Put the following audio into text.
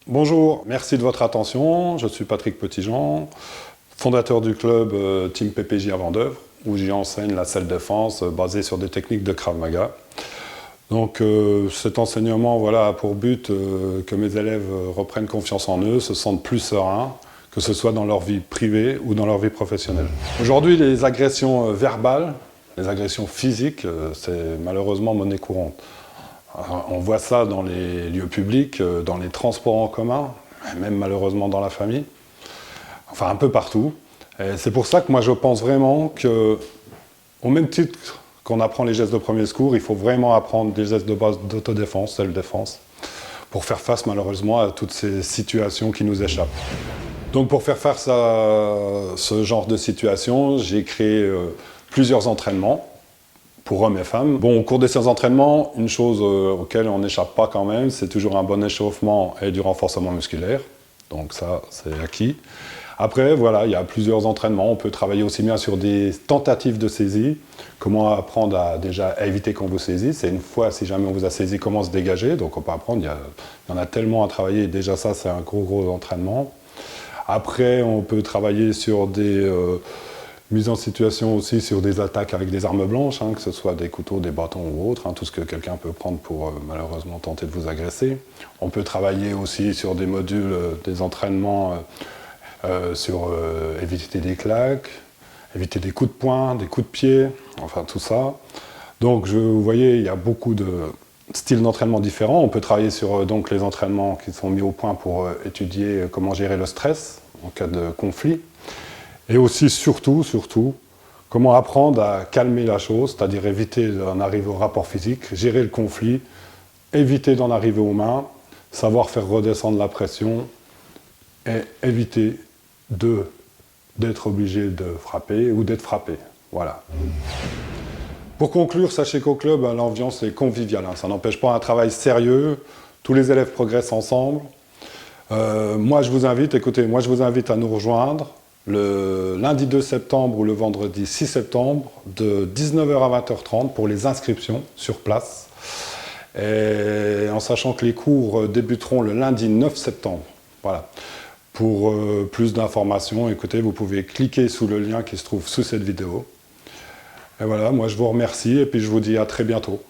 Bonjour, merci de votre attention. Je suis Patrick Petitjean, fondateur du club Team PPJ à Vendeuvre, où j'y enseigne la self-défense basée sur des techniques de Krav Maga. Donc cet enseignement a pour but que mes élèves reprennent confiance en eux, se sentent plus sereins, que ce soit dans leur vie privée ou dans leur vie professionnelle. Aujourd'hui, les agressions verbales, les agressions physiques, c'est malheureusement monnaie courante. On voit ça dans les lieux publics, dans les transports en commun, même malheureusement dans la famille, enfin un peu partout. C'est pour ça que moi je pense vraiment qu'au même titre qu'on apprend les gestes de premier secours, il faut vraiment apprendre des gestes de base d'autodéfense, self-défense, pour faire face malheureusement à toutes ces situations qui nous échappent. Donc pour faire face à ce genre de situation, j'ai créé plusieurs entraînements pour hommes et femmes. Bon, au cours de ces entraînements, une chose auquel on n'échappe pas quand même, c'est toujours un bon échauffement et du renforcement musculaire. Donc ça, c'est acquis. Après, voilà, il y a plusieurs entraînements. On peut travailler aussi bien sur des tentatives de saisie, comment apprendre à déjà éviter qu'on vous saisisse. Et une fois, si jamais on vous a saisi, comment se dégager. Donc on peut apprendre, il y en a tellement à travailler. Déjà ça, c'est un gros entraînement. Après, on peut travailler sur des mises en situation aussi sur des attaques avec des armes blanches, que ce soit des couteaux, des bâtons ou autres, tout ce que quelqu'un peut prendre pour malheureusement tenter de vous agresser. On peut travailler aussi sur des modules, des entraînements sur éviter des claques, éviter des coups de poing, des coups de pied, enfin tout ça. Donc vous voyez, il y a beaucoup de styles d'entraînement différents. On peut travailler sur donc, les entraînements qui sont mis au point pour étudier comment gérer le stress en cas de conflit. Et aussi, surtout, comment apprendre à calmer la chose, c'est-à-dire éviter d'en arriver au rapport physique, gérer le conflit, éviter d'en arriver aux mains, savoir faire redescendre la pression et éviter d'être obligé de frapper ou d'être frappé. Voilà. Pour conclure, sachez qu'au club, l'ambiance est conviviale. Ça n'empêche pas un travail sérieux. Tous les élèves progressent ensemble. Moi, je vous invite à nous rejoindre le lundi 2 septembre ou le vendredi 6 septembre de 19h à 20h30 pour les inscriptions sur place. Et en sachant que les cours débuteront le lundi 9 septembre. Voilà. Pour plus d'informations, écoutez, vous pouvez cliquer sous le lien qui se trouve sous cette vidéo. Et voilà, moi je vous remercie et puis je vous dis à très bientôt.